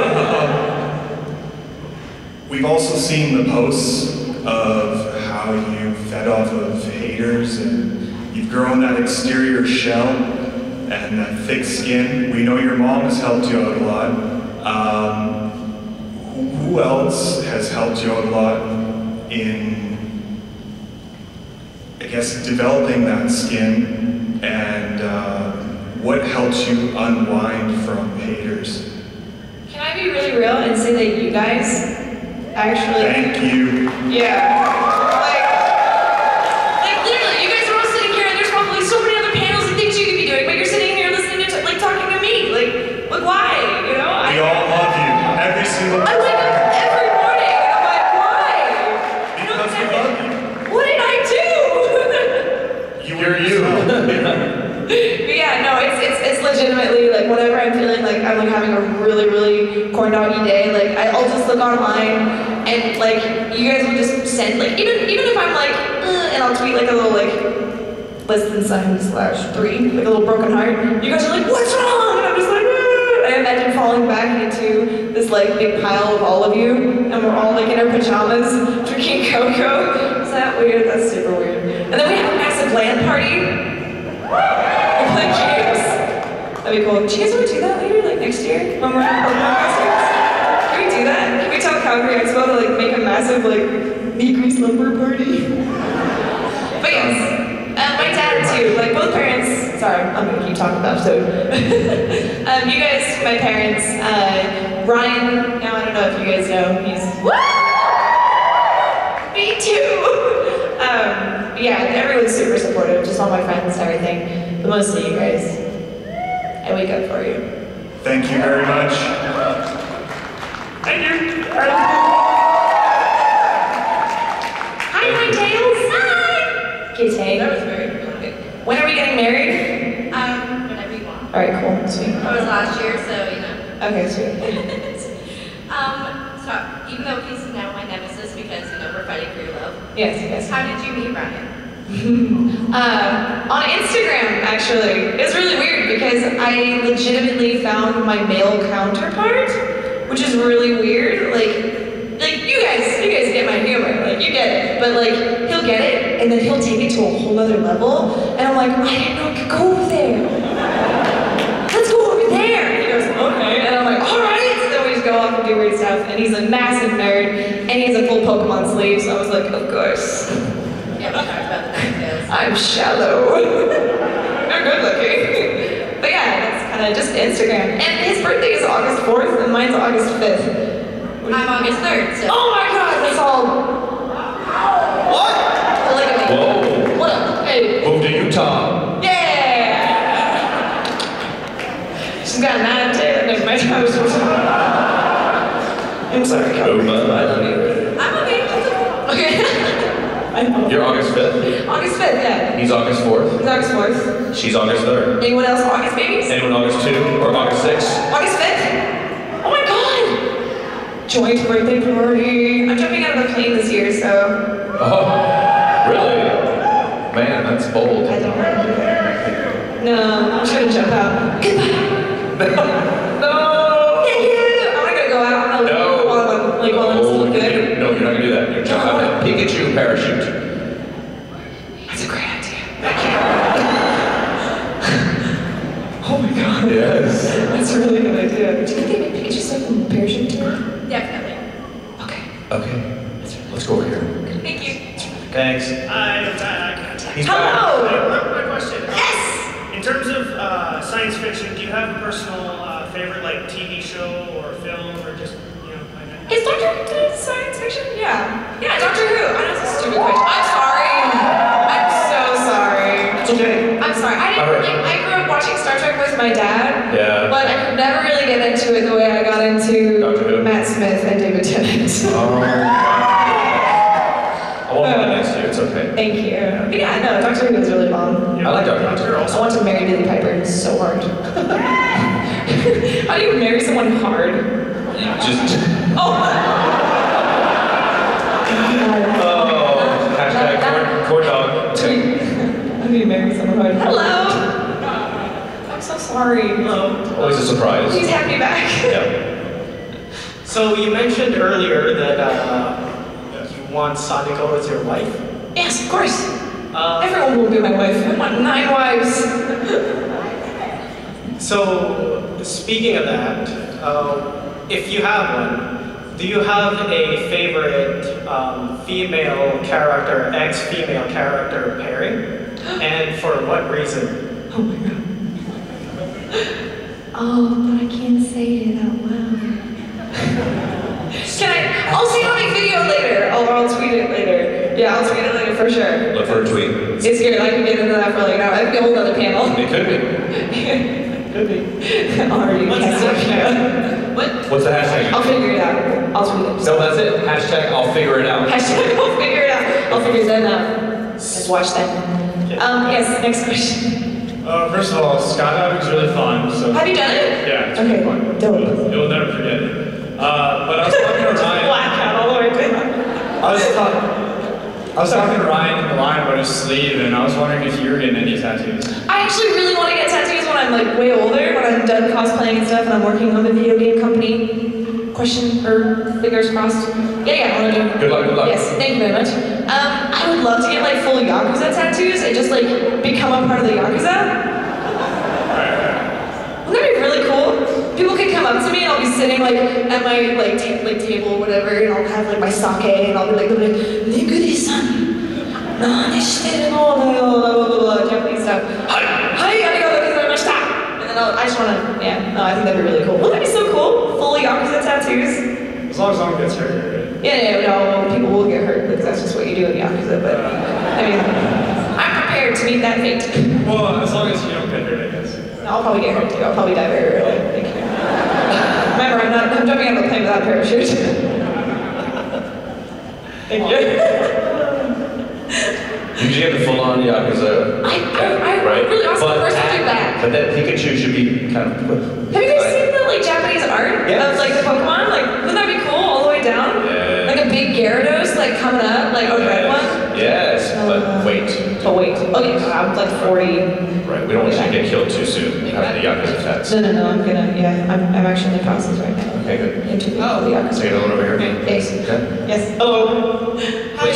[SPEAKER 20] We've also seen the posts of how you fed off of haters and you've grown that exterior shell and that thick skin. We know your mom has helped you out a lot. Who else has helped you out a lot in, I guess, developing that skin, and what helps you unwind from haters?
[SPEAKER 1] Can I be really real and say that you guys actually...
[SPEAKER 20] Thank you.
[SPEAKER 1] Yeah. Like literally, you guys are all sitting here and there's probably so many other panels and things you could be doing, but you're sitting here listening to, like, talking to me. Like why? You know?
[SPEAKER 20] We all love you. Every single
[SPEAKER 1] I wake up every morning and I'm like, why?
[SPEAKER 20] Because we love you.
[SPEAKER 1] What did I do?
[SPEAKER 20] You're you.
[SPEAKER 1] legitimately, like, whenever I'm feeling like I'm like having a really, really corn doggy day, like, I'll just look online and, like, you guys will just send, like, even if I'm like, and I'll tweet like a little, like, less than sign/3, like a little broken heart. You guys are like, what's wrong? And I'm just like, I imagine falling back into this like big pile of all of you, and we're all like in our pajamas drinking cocoa. Is that weird? That's super weird. And then we have a massive LAN party. Like games. That'd be cool. Do you guys want to do that later, like next year, when we're in Pokemon costumes? Can we do that? Can we tell Calgary Expo to like make a massive like Nigri slumber party? But yes. My dad too, like both parents, sorry, I'm gonna keep talking about so. You guys, my parents, Ryan, now I don't know if you guys know, he's, me too! Yeah, everyone's super supportive, just all my friends and everything, but mostly you guys. I wake up for you.
[SPEAKER 20] Thank you very much.
[SPEAKER 1] Thank you. Hi, my tails. Hi. Kitty. That was very good. When are we getting married?
[SPEAKER 10] Whenever you want.
[SPEAKER 1] All right, cool, sweet.
[SPEAKER 10] That was last year, so you know.
[SPEAKER 1] Okay, sweet.
[SPEAKER 10] So even though he's now my nemesis because you know we're fighting for your love.
[SPEAKER 1] Yes, yes.
[SPEAKER 10] How did you meet Ryan?
[SPEAKER 1] On Instagram, actually. It was really weird because I legitimately found my male counterpart, which is really weird. Like you guys get my humor, like you get it, but like he'll get it and then he'll take it to a whole other level, and I'm like, I didn't know I could go over there. Let's go over there. And he goes, okay, and I'm like, all right. So then we just go off and do weird stuff, and he's a massive nerd, and he has a full Pokemon sleeve, so I was like, of course.
[SPEAKER 10] Yeah, we talked about the details.
[SPEAKER 1] I'm shallow. You're good looking. But yeah, that's kind of just Instagram. And his birthday is August 4th, and mine's August 5th.
[SPEAKER 10] I'm August 3rd, so.
[SPEAKER 1] Oh my god, that's all. What?
[SPEAKER 2] Whoa.
[SPEAKER 1] What up? Hey.
[SPEAKER 2] Move to Utah.
[SPEAKER 1] Yeah! She's got 9 tails. Never mind. I'm sorry, Calvary. I love you. I'm okay. Okay.
[SPEAKER 2] You're August 5th?
[SPEAKER 1] August 5th, yeah.
[SPEAKER 2] He's August 4th?
[SPEAKER 1] He's August 4th.
[SPEAKER 2] She's August 3rd.
[SPEAKER 1] Anyone else August babies?
[SPEAKER 2] Anyone August 2 or August 6?
[SPEAKER 1] August 5th? Oh my god! Joint birthday party. I'm jumping out of the plane this year, so.
[SPEAKER 2] Oh, really? Man, that's bold.
[SPEAKER 1] I don't want to do that. No, I'm just gonna jump out. Goodbye! No! Thank you! I'm not gonna go out.
[SPEAKER 2] No!
[SPEAKER 1] While I'm still good.
[SPEAKER 2] No, you're not gonna do that. You're jumping out of a Pikachu parachute.
[SPEAKER 1] That's a great idea.
[SPEAKER 2] Thank you.
[SPEAKER 1] Oh my god.
[SPEAKER 2] Yes.
[SPEAKER 1] That's a really good idea. Do you think they make Pikachu stuff from a parachute too?
[SPEAKER 10] Definitely.
[SPEAKER 1] Okay.
[SPEAKER 2] Okay. Let's go over here.
[SPEAKER 10] Thank you.
[SPEAKER 2] Thanks.
[SPEAKER 8] I'm back.
[SPEAKER 2] He's
[SPEAKER 1] Hello!
[SPEAKER 8] My question.
[SPEAKER 1] Yes!
[SPEAKER 8] In terms of science fiction, do you have a personal favorite, like TV show or film, or just, you know, kind of?
[SPEAKER 1] Is Doctor Who science fiction? Yeah. Yeah, Doctor Who. I know it's a stupid question. I'm sorry. I'm so sorry.
[SPEAKER 2] It's okay.
[SPEAKER 1] I'm sorry. I grew up watching Star Trek with my dad.
[SPEAKER 2] Yeah.
[SPEAKER 1] But I could never really get into it the way I got into Matt Smith and David Tennant.
[SPEAKER 2] I won't do that next year. It's okay.
[SPEAKER 1] Thank you. But yeah, no, Doctor Who is really fun.
[SPEAKER 2] I like Doctor Who.
[SPEAKER 1] I want to marry Billie Piper so hard. How do you marry someone hard?
[SPEAKER 2] Just.
[SPEAKER 1] Oh!
[SPEAKER 2] Hashtag corn dog.
[SPEAKER 1] How do you marry someone hard? Hello! I'm so sorry. Hello.
[SPEAKER 2] Always a surprise.
[SPEAKER 1] Please have me back.
[SPEAKER 2] Yeah.
[SPEAKER 13] So you mentioned earlier that you want Sadako as your wife?
[SPEAKER 1] Yes, of course. Everyone will be my wife. I want 9 wives.
[SPEAKER 13] So, speaking of that, if you have one, do you have a favorite female character, ex-female character pairing? And for what reason?
[SPEAKER 1] Oh my god. Oh, but I can't say it out loud. I'll see you on a video later. I'll tweet it later. Yeah, I'll tweet it later for sure.
[SPEAKER 2] Look for a tweet.
[SPEAKER 1] It's good. I can get into that for like an hour. That'd be a whole other panel.
[SPEAKER 2] It could be.
[SPEAKER 1] Could be. Already.
[SPEAKER 2] What's the hashtag?
[SPEAKER 1] What?
[SPEAKER 2] What's the hashtag?
[SPEAKER 1] I'll figure it out. I'll tweet it.
[SPEAKER 2] No, that's it. Hashtag I'll figure it out.
[SPEAKER 1] Hashtag I'll figure it out. I'll figure that out. Just watch that. Yes, next question.
[SPEAKER 21] First of all, skydiving's really fun. So
[SPEAKER 1] Have you done it?
[SPEAKER 21] Yeah, it's really fun. You'll never forget it. But I was talking to Ryan.
[SPEAKER 1] Blackout all the way down.
[SPEAKER 21] I was talking to Ryan in the line about his sleeve, and I was wondering if you were getting any tattoos.
[SPEAKER 1] I actually really want to get tattoos when I'm like way older, when I'm done cosplaying and stuff, and I'm working on the video game company. Question or fingers crossed? Yeah, I want to do.
[SPEAKER 2] Good luck, good luck.
[SPEAKER 1] Yes, thank you very much. I would love to get like full Yakuza tattoos and just like become a part of the Yakuza. Wouldn't that be really cool? People could come up to me and I'll be sitting like at my like table or whatever, and I'll have like my sake and I'll be like, Nigri-san. No, Japanese stuff. Hi, arigatou gozaimashita. And then I just want to, I think that'd be really cool. Wouldn't that be so cool? Full Yakuza tattoos.
[SPEAKER 21] As long as no one gets hurt.
[SPEAKER 1] No, people will get hurt because that's just what you do in Yakuza, but I mean, I'm prepared to meet that fate.
[SPEAKER 21] Well, as long as you don't get hurt, I guess.
[SPEAKER 1] I'll probably get hurt too. I'll probably die very early. Thank you. Remember, I'm jumping out of a plane without a parachute. Thank you.
[SPEAKER 2] You should get the full-on Yakuza.
[SPEAKER 1] I really want the person to do that.
[SPEAKER 2] But that Pikachu should be kind of.
[SPEAKER 1] Have you guys seen the like Japanese art of like the Pokemon? Like, wouldn't that be cool all the way down?
[SPEAKER 2] Yeah.
[SPEAKER 1] Like a big Gyarados like coming up, like a red one.
[SPEAKER 2] Yes, but wait.
[SPEAKER 1] Okay, I'm like 40.
[SPEAKER 2] Right, we don't want you to get killed too soon. Having the Yakuza tats.
[SPEAKER 1] No, I'm actually in the process right now.
[SPEAKER 2] Okay, good.
[SPEAKER 1] Into the Yakuza.
[SPEAKER 2] Say hello over here.
[SPEAKER 1] Yes.
[SPEAKER 2] Okay.
[SPEAKER 1] Yes. Hello.
[SPEAKER 22] Quick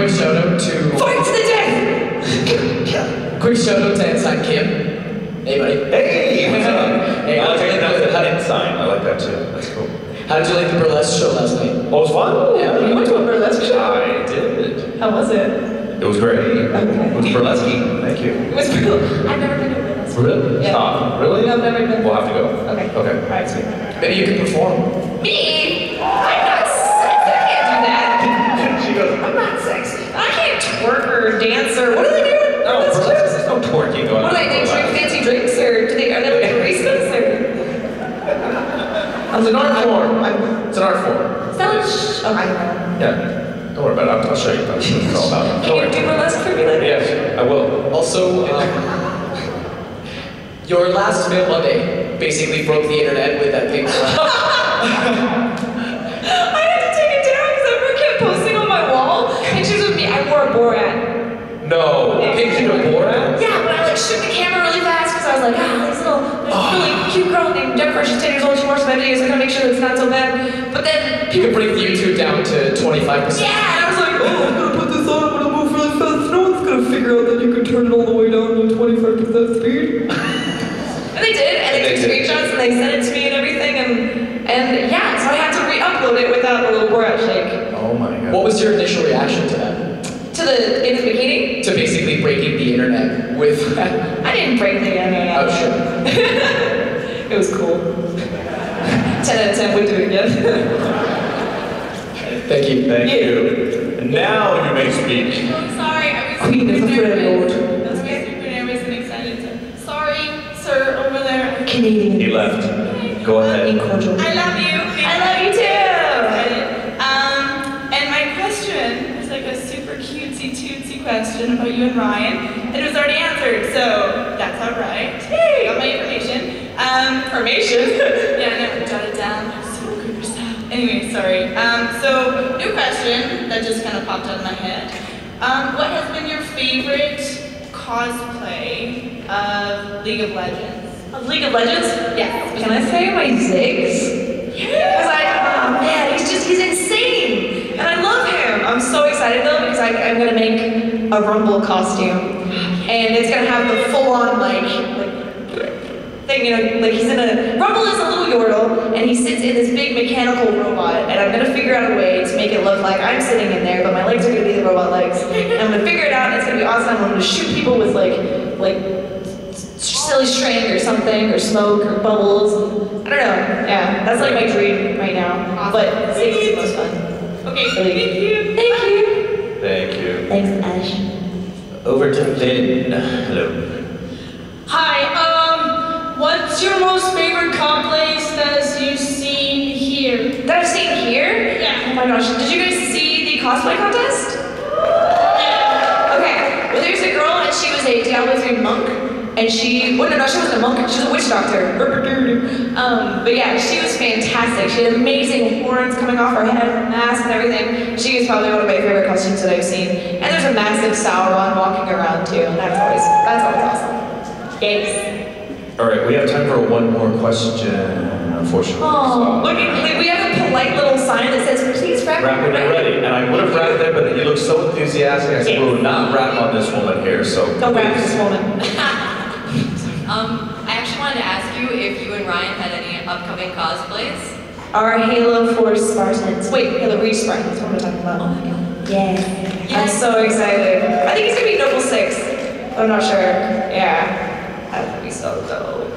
[SPEAKER 22] shout out to.
[SPEAKER 1] Fight to the death!
[SPEAKER 22] Quick shout out to Ensign Kim. Hey, buddy.
[SPEAKER 2] Hey!
[SPEAKER 22] Hey,
[SPEAKER 2] I like that hut sign. I like that too. That's cool.
[SPEAKER 22] How did you like the burlesque show last night?
[SPEAKER 2] Oh, it was fun?
[SPEAKER 22] Yeah.
[SPEAKER 1] You went to a burlesque show?
[SPEAKER 2] I did.
[SPEAKER 1] How was it?
[SPEAKER 2] It was great. It was burlesque. Thank you.
[SPEAKER 1] It was cool. I've never been to a burlesque.
[SPEAKER 2] Really?
[SPEAKER 1] Yeah.
[SPEAKER 2] Stop. Really?
[SPEAKER 1] No, I've never been.
[SPEAKER 2] We'll have to go.
[SPEAKER 1] Okay.
[SPEAKER 2] Okay.
[SPEAKER 1] Alright, sweet.
[SPEAKER 22] Maybe you can perform.
[SPEAKER 1] Me? I'm not sexy. I can't do that.
[SPEAKER 2] She goes,
[SPEAKER 1] I'm not sexy. I can't twerk or dance or what are they doing?
[SPEAKER 2] no, there's no twerking going on.
[SPEAKER 1] What do they do? Drink fancy drinks or are they like baristas or?
[SPEAKER 2] It's an art form. It's an art form.
[SPEAKER 1] Is that like I don't know.
[SPEAKER 2] Yeah. Don't worry about it. I'll show you what it's all about.
[SPEAKER 1] Can you do burlesque for me later?
[SPEAKER 2] Yes, I will.
[SPEAKER 22] Also, your last Mail Monday basically broke the internet with that pink flag.
[SPEAKER 1] I had to take it down because everyone kept posting on my wall pictures of me. I wore a Borat.
[SPEAKER 2] No. Picture of Borat?
[SPEAKER 1] Yeah, but I like shook the camera really fast because I was like, this really cute girl named Jennifer. She's 10 years old. She watches my videos. I'm gonna make sure it's not so bad. But then
[SPEAKER 22] You could bring YouTube down to 25%.
[SPEAKER 1] yeah, and I was like, I'm gonna put this on. I'm gonna move really fast. No one's gonna figure out that you can turn it all the way down to 25% speed. And they did, and they took screenshots and they sent it to me and everything, and yeah, so I had to re-upload it without the little Borat shake.
[SPEAKER 2] Oh my god.
[SPEAKER 22] What was your initial reaction to that?
[SPEAKER 1] To the in the bikini?
[SPEAKER 22] To basically breaking the internet with.
[SPEAKER 1] I didn't break the internet.
[SPEAKER 22] Oh shit.
[SPEAKER 1] It was cool. 10 out of 10 would do it again.
[SPEAKER 22] Thank you.
[SPEAKER 2] Thank you. And now you may speak.
[SPEAKER 5] I'm sorry, I was
[SPEAKER 1] Queen is a friend, Lord.
[SPEAKER 5] I was super nervous and excited. So sorry, sir, over there.
[SPEAKER 1] Canadian.
[SPEAKER 2] He left. Go ahead.
[SPEAKER 5] I love you.
[SPEAKER 1] I love you too.
[SPEAKER 5] And my question was like a super cutesy question about you and Ryan, and it was already answered, so that's all right. Hey, got my information.
[SPEAKER 1] Information?
[SPEAKER 5] Yeah, no, jot it down. Super creeper style. Anyway, sorry. So new question that just kind of popped out of my head. What has been your favorite cosplay of League of Legends?
[SPEAKER 1] Of League of Legends?
[SPEAKER 5] Yes.
[SPEAKER 1] Can I say my Ziggs?
[SPEAKER 5] Yeah.
[SPEAKER 1] Because he's insane. And I love him. I'm so excited though because I'm gonna make a Rumble costume. And it's gonna have the full-on like thing, like he's in a, Rumble is a little Yordle, and he sits in this big mechanical robot, and I'm gonna figure out a way to make it look like I'm sitting in there, but my legs are gonna be the robot legs. And I'm gonna figure it out, and it's gonna be awesome. I'm gonna shoot people with like silly string or something, or smoke, or bubbles. I don't know. Yeah, that's like my dream right now. But Ziggs is the most fun.
[SPEAKER 5] Okay, thank you.
[SPEAKER 1] Thank you.
[SPEAKER 2] Thank you.
[SPEAKER 1] Thanks, Ash.
[SPEAKER 2] Over to Finn. Hello.
[SPEAKER 23] Hi, what's your most favorite cosplays that you've seen here?
[SPEAKER 1] That I've seen here?
[SPEAKER 23] Yeah.
[SPEAKER 1] Oh my gosh, did you guys see the cosplay contest?
[SPEAKER 23] Yeah.
[SPEAKER 1] Okay, well there's a girl and she was a Diablo 3 monk. and she, well, no, she wasn't a monk, she was a witch doctor. But yeah, she was fantastic. She had amazing horns coming off her head, her mask and everything. She is probably one of my favorite costumes that I've seen. And there's a massive Sauron walking around too, and that's always awesome. Yes.
[SPEAKER 2] All right, we have time for one more question, unfortunately.
[SPEAKER 1] Oh, look, we have a polite little sign that says, please wrap
[SPEAKER 2] it ready. And I would have wrapped it, but you look so enthusiastic. I said, we will not wrap on this woman here, so.
[SPEAKER 1] Don't wrap this woman.
[SPEAKER 3] I actually wanted to ask you if you and Ryan had any upcoming cosplays.
[SPEAKER 1] Our Halo 4 Spartans. Wait, Halo Reach Spartans, what am I talking about? Oh my god. Yeah. I'm so excited. I think it's gonna be Noble 6. I'm not sure. Yeah. That would be so dope.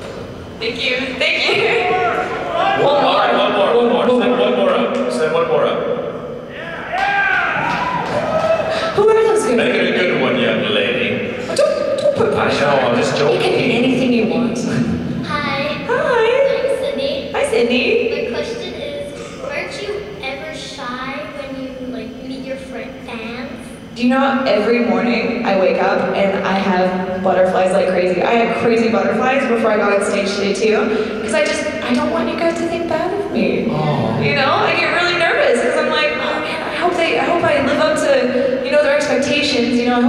[SPEAKER 3] Thank you.
[SPEAKER 1] Thank you.
[SPEAKER 2] One more. Send one more up. Send one more up.
[SPEAKER 1] Who are those good?
[SPEAKER 2] Make it a good one, young lady.
[SPEAKER 1] Don't put pressure.
[SPEAKER 2] I know, I'm just joking.
[SPEAKER 1] It can be anything you want.
[SPEAKER 6] Hi.
[SPEAKER 1] Hi.
[SPEAKER 6] I'm Sydney.
[SPEAKER 1] Hi, Sydney.
[SPEAKER 6] My question is, aren't you ever shy when you meet your fans?
[SPEAKER 1] Do you know, every morning I wake up and I have butterflies like crazy. I had crazy butterflies before I got on stage today too, because I don't want you guys to think bad of me.
[SPEAKER 2] Oh.
[SPEAKER 1] You know, I get really nervous because I'm like, oh man, I hope I live up to, you know, their expectations. You know, I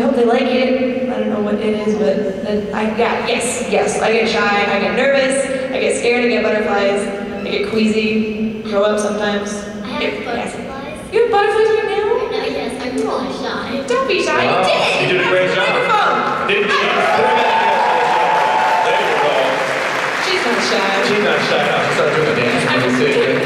[SPEAKER 1] hope they like it. I don't know what it is, but yes. I get shy, I get nervous, I get scared, I get butterflies, I get queasy, throw up sometimes.
[SPEAKER 6] I have butterflies.
[SPEAKER 1] You have butterflies right now?
[SPEAKER 6] Yes, I'm really shy.
[SPEAKER 1] Don't be shy.
[SPEAKER 2] Wow.
[SPEAKER 1] You did it.
[SPEAKER 2] You did a great job.
[SPEAKER 1] Microphone.
[SPEAKER 2] There you go.
[SPEAKER 1] She's not shy.
[SPEAKER 2] She's not shy now. She's not doing the dance.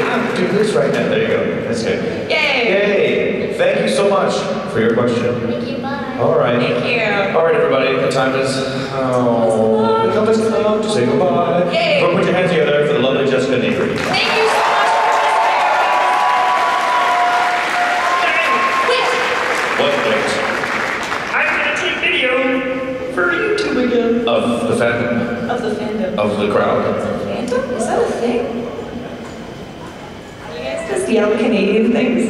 [SPEAKER 2] I'm doing this right now. There you go. That's good.
[SPEAKER 1] Yay.
[SPEAKER 2] Yay. Thank you so much for your question.
[SPEAKER 6] Thank you, bye.
[SPEAKER 2] All right.
[SPEAKER 1] Thank you.
[SPEAKER 2] All right, everybody. The time is. The time has come to say goodbye.
[SPEAKER 1] Yay.
[SPEAKER 2] Put your hands together for the lovely Jessica Nigri.
[SPEAKER 1] Thank you so much.
[SPEAKER 2] What wait?
[SPEAKER 8] I'm gonna take video for YouTube again.
[SPEAKER 2] Of the fandom.
[SPEAKER 1] Of the fandom.
[SPEAKER 2] Of the crowd.
[SPEAKER 1] Fandom? Is that a thing? You guys just yell Canadian things?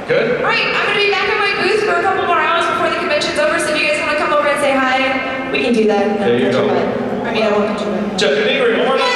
[SPEAKER 2] Good?
[SPEAKER 1] Alright, I'm going to be back at my booth for a couple more hours before the convention's over, so if you guys want to come over and say hi, we can do that.
[SPEAKER 2] There you go.
[SPEAKER 1] I mean, I won't put you in.
[SPEAKER 2] Jessica Nigri, one more time.